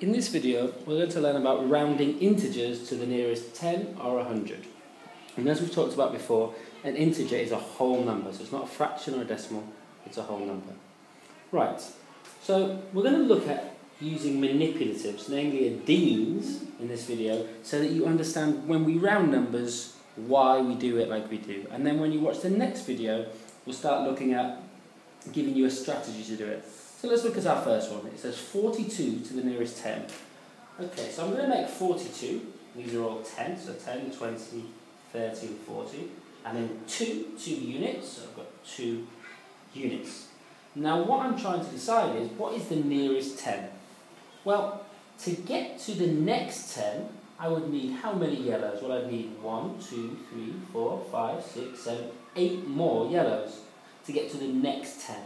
In this video, we're going to learn about rounding integers to the nearest 10 or 100. And as we've talked about before, an integer is a whole number, so it's not a fraction or a decimal, it's a whole number. Right, so we're going to look at using manipulatives, namely additions, in this video, so that you understand when we round numbers, why we do it like we do. And then when you watch the next video, we'll start looking at giving you a strategy to do it. So let's look at our first one. It says 42 to the nearest 10. Okay, so I'm going to make 42. These are all 10, so 10, 20, 30 and 40. And then 2 units, so I've got 2 units. Now what I'm trying to decide is, what is the nearest 10? Well, to get to the next 10, I would need how many yellows? Well, I'd need 1, 2, 3, 4, 5, 6, 7, 8 more yellows to get to the next 10.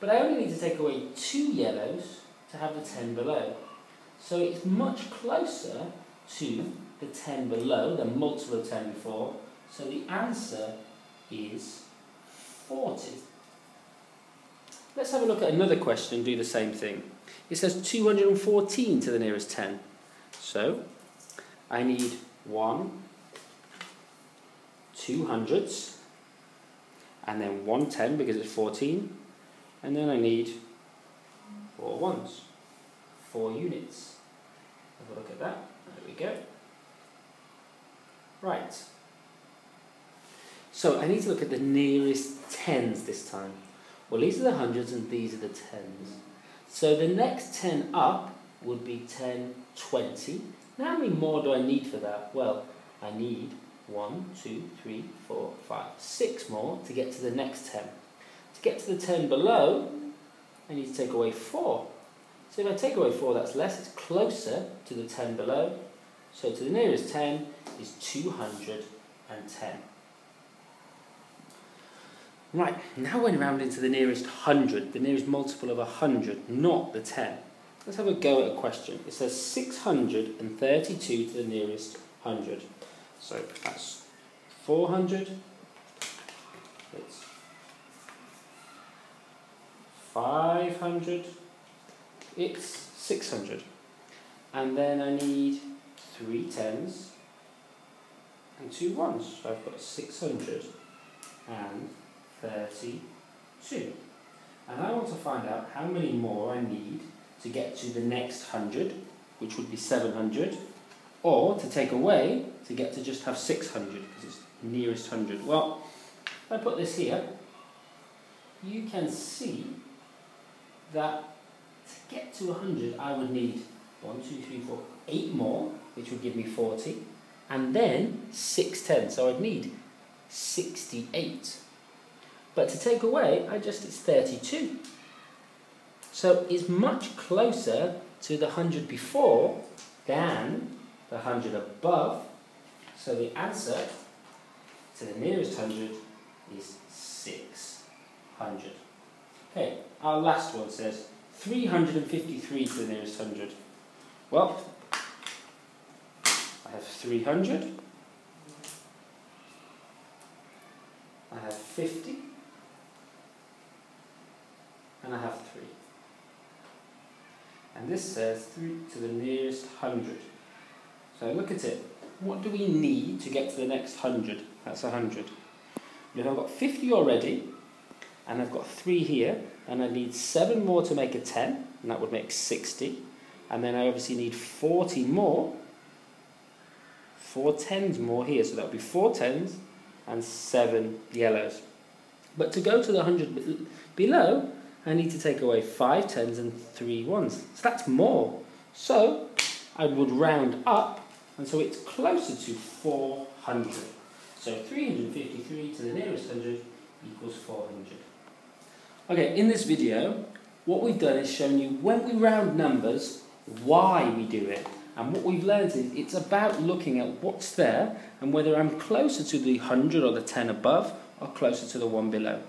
But I only need to take away 2 yellows to have the 10 below. So it's much closer to the 10 below, the multiple of 10 before. So the answer is 40. Let's have a look at another question and do the same thing. It says 214 to the nearest 10. So I need 2 hundredths, and then 1 10 because it's 14. And then I need 4 ones, 4 units. Have a look at that. There we go. Right. So I need to look at the nearest tens this time. Well, these are the hundreds and these are the tens. So the next 10 up would be 10, 20. Now how many more do I need for that? Well, I need 1, 2, 3, 4, 5, 6 more to get to the next 10. To get to the 10 below, I need to take away 4. So if I take away 4, that's less, it's closer to the 10 below. So to the nearest 10 is 210. Right, now we're rounding to the nearest 100, the nearest multiple of 100, not the 10. Let's have a go at a question. It says 632 to the nearest 100. So that's 400, it's 500, it's 600. And then I need 3 tens and 2 ones. So I've got 632. And I want to find out how many more I need to get to the next 100, which would be 700, or to take away to get to just have 600, because it's nearest 100. Well, if I put this here, you can see that to get to 100, I would need 1, 2, 3, 4, 8 more, which would give me 40, and then 6 tens, so I'd need 68. But to take away, it's 32. So it's much closer to the 100 before than the 100 above. So the answer to the nearest 100 is 600. Okay, our last one says 353 to the nearest 100. Well, I have 300. I have 50. And I have 3. And this says 3 to the nearest 100. So look at it. What do we need to get to the next 100? That's 100. If I've got 50 already, and I've got 3 here, and I need 7 more to make a 10, and that would make 60. And then I obviously need 40 more, 4 tens more here, so that would be 4 tens and 7 yellows. But to go to the 100 below, I need to take away 5 tens and 3 ones. So that's more. So I would round up, and so it's closer to 400. So 353 to the nearest 100 equals 400. Okay, in this video, what we've done is shown you when we round numbers, why we do it. And what we've learned is it's about looking at what's there and whether I'm closer to the 100 or the 10 above or closer to the 1 below.